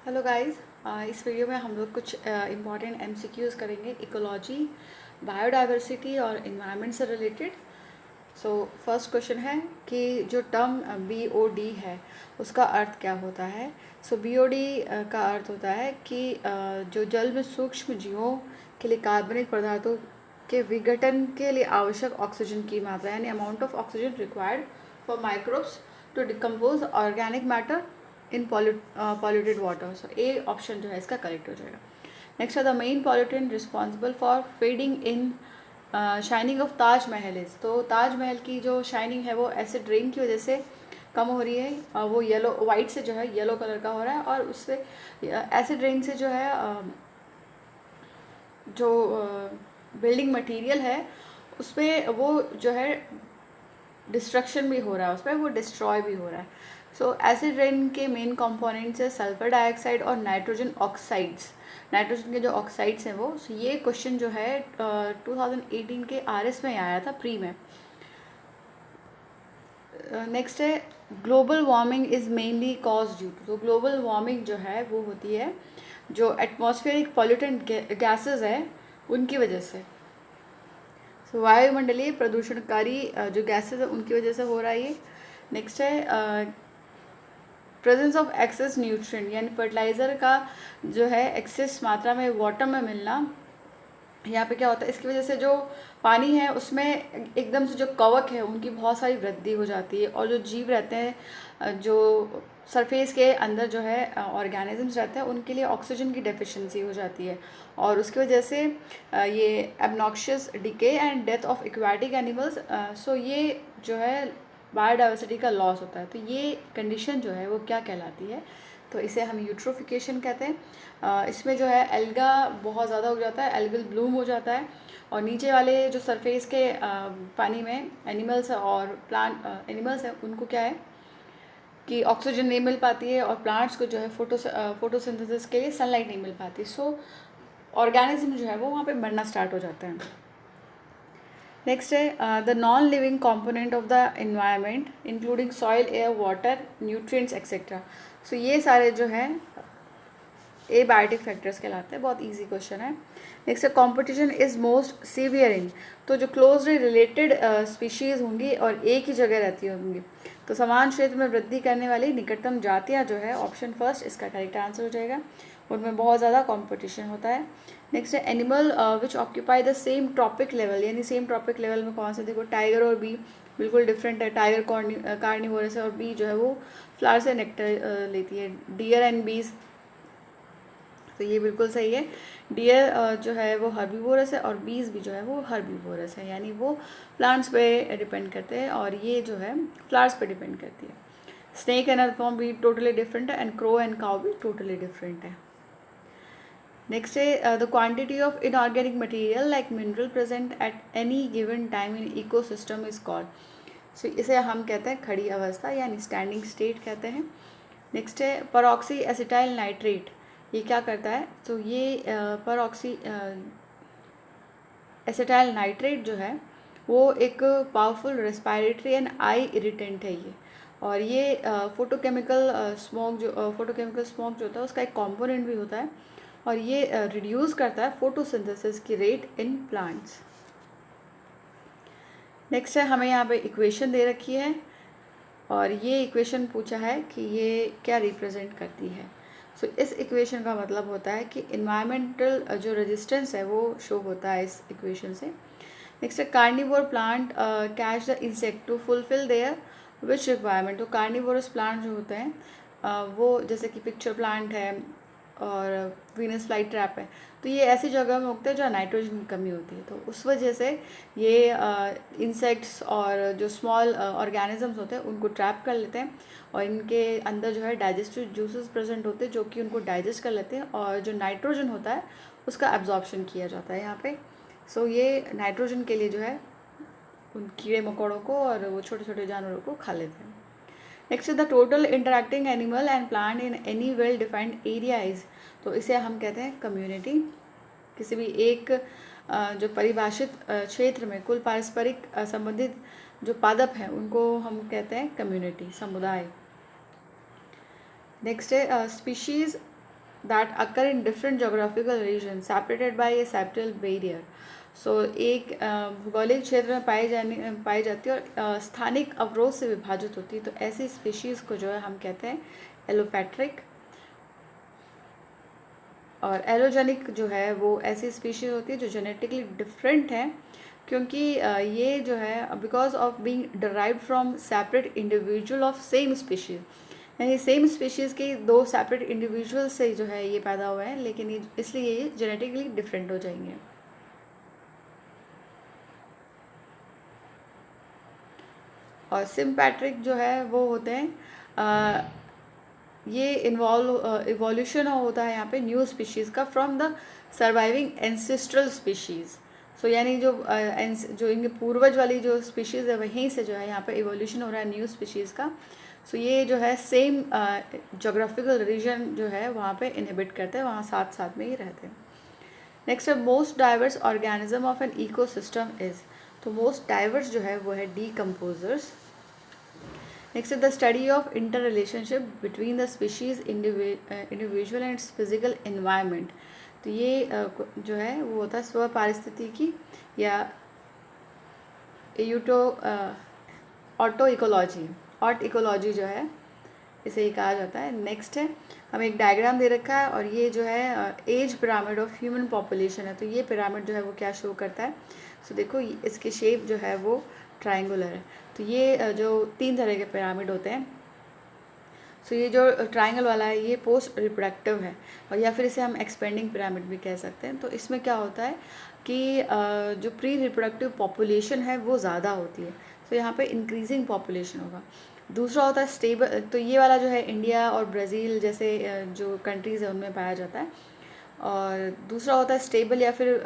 Hello guys. इस video में हम लोग कुछ इम्पॉर्टेंट एमसीक्यूज़ करेंगे इकोलॉजी, बायोडाइवर्सिटी और इन्वायरमेंट से रिलेटेड। सो फर्स्ट क्वेश्चन है कि जो टर्म बीओडी है उसका अर्थ क्या होता है। सो बीओडी का अर्थ होता है कि जो जल में सूक्ष्म जीवों के लिए कार्बनिक पदार्थों के विघटन के लिए आवश्यक ऑक्सीजन की मात्रा, यानी amount of oxygen required for microbes to decompose organic matter in polluted water. So A option जो है इसका करेक्ट हो जाएगा। नेक्स्ट है the main pollutant responsible for fading in shining of Taj Mahal is. तो ताजमहल की जो शाइनिंग है वो एसिड रेन की वजह से कम हो रही है। वो येलो वाइट से जो है येलो कलर का हो रहा है, और उससे एसिड रेन से जो है जो बिल्डिंग मटेरियल है उस पर वो जो है डिस्ट्रक्शन भी हो रहा है, उस पर वो डिस्ट्रॉय भी हो रहा है। सो एसिड रेन के मेन कंपोनेंट्स है सल्फर डाइऑक्साइड और नाइट्रोजन ऑक्साइड्स। नाइट्रोजन के जो ऑक्साइड्स हैं वो, so ये क्वेश्चन जो है 2018 के आरएस में आया था प्री में। नेक्स्ट है global warming is mainly cause due to. तो ग्लोबल वार्मिंग जो है वो होती है जो एटमॉस्फेरिक पॉल्यूटेंट गैसेस है उनकी वजह से। सो वायुमंडलीय प्रदूषणकारी जो गैसेस है उनकी वजह से हो रहा है ये। नेक्स्ट है प्रेजेंस ऑफ एक्सेस न्यूट्रिएंट, यानी फर्टिलाइज़र का जो है एक्सेस मात्रा में वाटर में मिलना। यहाँ पे क्या होता है, इसकी वजह से जो पानी है उसमें एकदम से जो कवक है उनकी बहुत सारी वृद्धि हो जाती है, और जो जीव रहते हैं जो सरफेस के अंदर जो है ऑर्गेनिजम्स रहते हैं उनके लिए ऑक्सीजन की डेफिशिएंसी हो जाती है, और उसकी वजह से ये obnoxious decay and death of aquatic animals. So ये जो है बायोडाइवर्सिटी का लॉस होता है। तो ये कंडीशन जो है वो क्या कहलाती है, तो इसे हम यूट्रोफिकेशन कहते हैं। इसमें जो है एल्गा बहुत ज़्यादा हो जाता है, एल्गल ब्लूम हो जाता है, और नीचे वाले जो सरफेस के पानी में एनिमल्स और प्लांट एनिमल्स हैं उनको क्या है कि ऑक्सीजन नहीं मिल पाती है, और प्लांट्स को जो है फोटोसिंथेसिस के लिए सनलाइट नहीं मिल पाती। सो ऑर्गेनिज्म जो है वो वहाँ पे मरना स्टार्ट हो जाते हैं। नेक्स्ट है the non living component of the environment including soil, air, water, nutrients etcetera. So ये सारे जो है ए बायोटिक फैक्टर्स कहलाते हैं। बहुत इजी क्वेश्चन है। नेक्स्ट है कॉम्पिटिशन इज मोस्ट सीवियर इन। तो जो क्लोजली रिलेटेड स्पीशीज़ होंगी और एक ही जगह रहती होंगी, तो समान क्षेत्र में वृद्धि करने वाली निकटतम जातियाँ जो है ऑप्शन फर्स्ट इसका करेक्ट आंसर हो जाएगा। उनमें बहुत ज़्यादा कॉम्पिटिशन होता है। नेक्स्ट है animal which occupy the same trophic level, यानी सेम ट्रॉपिक लेवल में कौन से, देखो टाइगर और बी बिल्कुल डिफरेंट है। टाइगर कार्निवोरस है और बी जो है वो फ्लावर से नेक्टर लेती है। डियर एंड बीज, तो ये बिल्कुल सही है। डियर जो है वो हर्बीवोरस है और बीज भी जो है वो हर्बीवोरस है, यानी वो प्लांट्स पे डिपेंड करते हैं, और ये जो है फ्लावर्स पे डिपेंड करती है। स्नेक एंड अर्थवॉर्म भी टोटली डिफरेंट है, एंड क्रो एंड काउ भी टोटली डिफरेंट है। नेक्स्ट है the quantity of inorganic material like mineral present at any given time in ecosystem is called. So इसे हम कहते हैं खड़ी अवस्था, यानी स्टैंडिंग स्टेट कहते हैं। नेक्स्ट है परऑक्सी एसिटाइल नाइट्रेट। ये क्या करता है, तो ये परऑक्सी एसिटाइल नाइट्रेट जो है वो एक powerful respiratory and I irritant है ये, और ये फोटोकेमिकल स्मोक जो होता है उसका एक कंपोनेंट भी होता है, और ये रिड्यूस करता है फोटोसिंथेसिस की रेट इन प्लांट्स। नेक्स्ट है हमें यहाँ पे इक्वेशन दे रखी है, और ये इक्वेशन पूछा है कि ये क्या रिप्रेजेंट करती है। सो इस इक्वेशन का मतलब होता है कि इन्वायरमेंटल जो रेजिस्टेंस है वो शो होता है इस इक्वेशन से। नेक्स्ट है carnivore plant catch the insect to fulfill their which requirement. तो कार्निवोरस प्लांट जो होते हैं वो जैसे कि पिक्चर प्लांट है और वीनस फ्लाई ट्रैप है, तो ये ऐसी जगह में उगते हैं जहाँ नाइट्रोजन की कमी होती है। तो उस वजह से ये इंसेक्ट्स और जो स्मॉल ऑर्गेनिजम्स होते हैं उनको ट्रैप कर लेते हैं, और इनके अंदर जो है डाइजेस्टिव जूसेस प्रेजेंट होते हैं जो कि उनको डाइजेस्ट कर लेते हैं, और जो नाइट्रोजन होता है उसका एब्जॉर्प्शन किया जाता है यहाँ पे। सो ये नाइट्रोजन के लिए जो है उन कीड़े मकोड़ों को और वो छोटे छोटे जानवरों को खा लेते हैं। Next the total interacting animal and plant in any well defined area is. तो इसे हम कहते हैं कम्युनिटी। किसी भी एक जो परिभाषित क्षेत्र में कुल पारस्परिक संबंधित जो पादप हैं उनको हम कहते हैं कम्युनिटी, समुदाय। नेक्स्ट है species that occur in different geographical region separated by a septal barrier. So एक भौगोलिक क्षेत्र में पाई जाती है और स्थानिक अवरोध से विभाजित होती है। तो ऐसी स्पीशीज़ को जो है हम कहते हैं एलोपैट्रिक। और एलोजेनिक जो है वो ऐसी स्पीशीज़ होती है जो जेनेटिकली डिफरेंट है, क्योंकि ये जो है because of being derived from separate individual of same species, यानी सेम स्पीशीज़ के दो सेपरेट इंडिविजुअल से जो है ये पैदा हुए हैं, लेकिन ये इसलिए ये जेनेटिकली डिफरेंट हो जाएंगे। और सिम्पैट्रिक जो है वो होते हैं ये इवोल्यूशन होता है यहाँ पे न्यू स्पीशीज़ का from the surviving ancestral species. So यानी जो इनके पूर्वज वाली जो स्पीशीज़ है वहीं से जो है यहाँ पे इवोल्यूशन हो रहा है न्यू स्पीशीज़ का। सो ये जो है सेम जोग्राफिकल रीजन जो है वहाँ पे इनहिबिट करते हैं, वहाँ साथ साथ में ही रहते हैं। नेक्स्ट है most diverse organism of an ecosystem is. तो मोस्ट डाइवर्स जो है वो है डीकम्पोजर्स। नेक्स्ट है the study of inter relationship between the species individual and it's physical environment. तो ये जो है वो होता है स्व पारिस्थितिकी या यूटो ऑटो इकोलॉजी, ऑट इकोलॉजी जो है इसे ही कहा जाता है। नेक्स्ट है हमें एक डायग्राम दे रखा है और ये जो है age pyramid of human population है। तो ये पिरामिड जो है वो क्या शो करता है, सो देखो इसकी शेप जो है वो ट्राइंगुलर है। तो ये जो 3 तरह के पिरामिड होते हैं, सो ये जो ट्राइंगल वाला है ये पोस्ट रिप्रोडक्टिव है, और या फिर इसे हम एक्सपेंडिंग पिरामिड भी कह सकते हैं। तो इसमें क्या होता है कि जो प्री रिप्रोडक्टिव पॉपुलेशन है वो ज़्यादा होती है, तो यहाँ पे इंक्रीजिंग पॉपुलेशन होगा। दूसरा होता है स्टेबल, तो ये वाला जो है इंडिया और ब्राज़ील जैसे जो कंट्रीज़ है उनमें पाया जाता है। और दूसरा होता है स्टेबल या फिर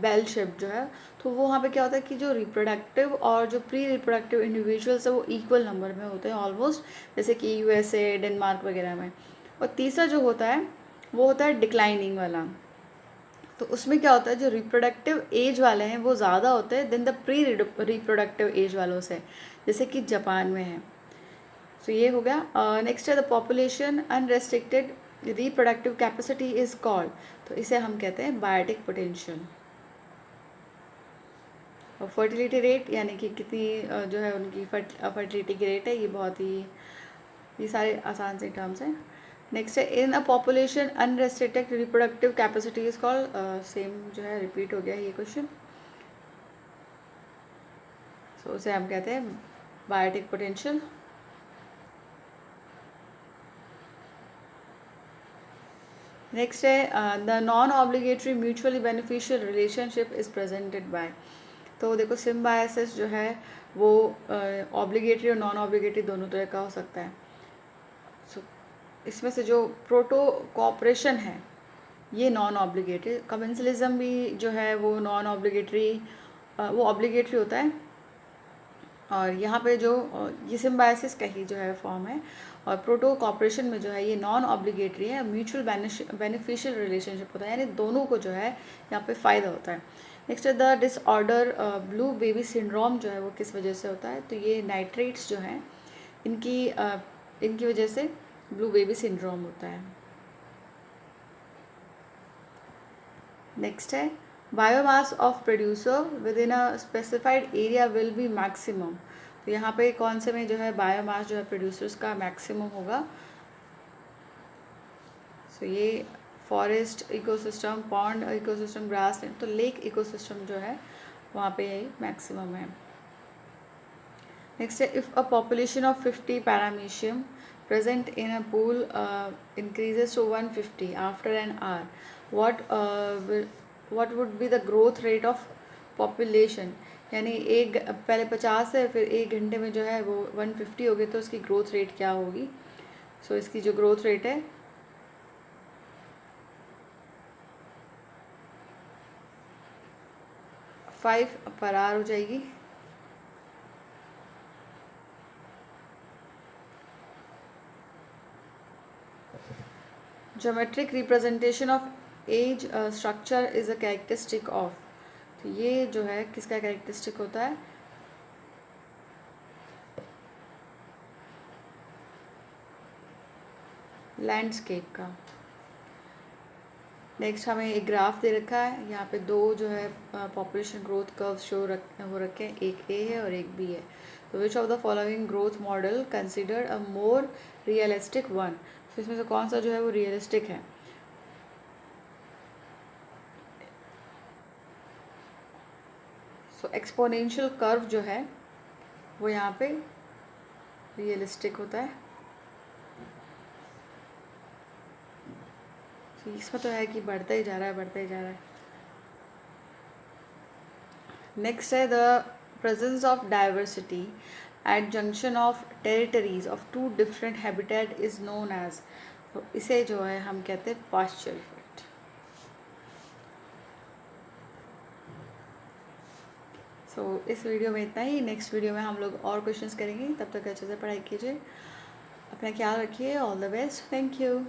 बेल शेप जो है, तो वो वहाँ पे क्या होता है कि जो रिप्रोडक्टिव और जो प्री रिप्रोडक्टिव इंडिविजुअल्स है वो इक्वल नंबर में होते हैं ऑलमोस्ट, जैसे कि यूएसए डेनमार्क वगैरह में। और तीसरा जो होता है वो होता है डिक्लाइनिंग वाला। तो उसमें क्या होता है जो रिप्रोडक्टिव एज वाले हैं वो ज़्यादा होते हैं then the pre reproductive age वालों से, जैसे कि जापान में है। सो ये हो गया। नेक्स्ट है the population unrestricted reproductive capacity is called. तो इसे हम कहते हैं बायोटिक पोटेंशियल। और फर्टिलिटी रेट यानी कि कितनी जो है उनकी फर्टिलिटी की रेट है, ये बहुत ही ये सारे आसान से टर्म्स हैं। नेक्स्ट है in a population unrestricted reproductive capacity is called, same जो है रिपीट हो गया ये क्वेश्चन। सो उसे हम कहते हैं बायोटिक पोटेंशियल। नेक्स्ट है the non obligatory mutually beneficial relationship is presented by. तो देखो सिम्बायोसिस जो है वो ऑब्लिगेटरी और नॉन ऑब्लिगेटरी दोनों तरह का हो सकता है। सो इसमें से जो प्रोटो कॉपरेशन है ये नॉन ऑब्लिगेटरी, कमेंसलिज्म भी जो है वो नॉन ऑब्लिगेटरी, वो ऑब्लिगेटरी होता है। और यहाँ पे जो ये सिम्बायोसिस का ही जो है फॉर्म है, और प्रोटो कॉपरेशन में जो है ये नॉन ऑब्लिगेटरी है, म्यूचुअल बेनिफिशियल रिलेशनशिप होता है, यानी दोनों को जो है यहाँ पे फ़ायदा होता है। नेक्स्ट है the disorder blue baby syndrome जो है वो किस वजह से होता है, तो ये नाइट्रेट्स जो हैं इनकी वजह से ब्लू बेबी सिंड्रोम होता है। नेक्स्ट है biomass of producer with in a specified area will be maximum. तो यहाँ पे कौन से में जो है बायोमास जो है प्रोड्यूसर्स का मैक्सिमम होगा, सो ये forest ecosystem, pond ecosystem, grassland, तो लेक इकोसिस्टम जो है वहाँ पे यही मैक्सिमम है। नेक्स्ट है if a population of 50 paramecium present in a pool increases to 150 after an hour, what would be the growth rate of population। यानी एक पहले 50 है फिर 1 घंटे में जो है वो 150 हो गए, तो उसकी ग्रोथ रेट क्या होगी। सो इसकी जो ग्रोथ रेट है 5 पर आवर हो जाएगी। Geometric representation of age structure is a characteristic of. तो ये जो है किसका कैरेक्टरिस्टिक होता है, लैंडस्केप का। नेक्स्ट हमें एक ग्राफ दे रखा है, यहाँ पे दो जो है पॉपुलेशन ग्रोथ कर्व हो रखे हैं, एक ए है और एक बी है। तो which of the following growth model considered a more realistic one, तो इसमें से कौन सा जो है वो रियलिस्टिक है। सो एक्सपोनेंशियल कर्व जो है वो यहाँ पे रियलिस्टिक होता है। तो इसमें तो है कि बढ़ता ही जा रहा है, बढ़ता ही जा रहा है। नेक्स्ट है the presence of diversity at junction of territories of two different habitat is known as, तो इसे जो है हम कहते हैं पास्चर इफेक्ट। सो इस वीडियो में इतना ही। नेक्स्ट वीडियो में हम लोग और क्वेश्चंस करेंगे, तब तक अच्छे से पढ़ाई कीजिए, अपना ख्याल रखिए। All the best, thank you.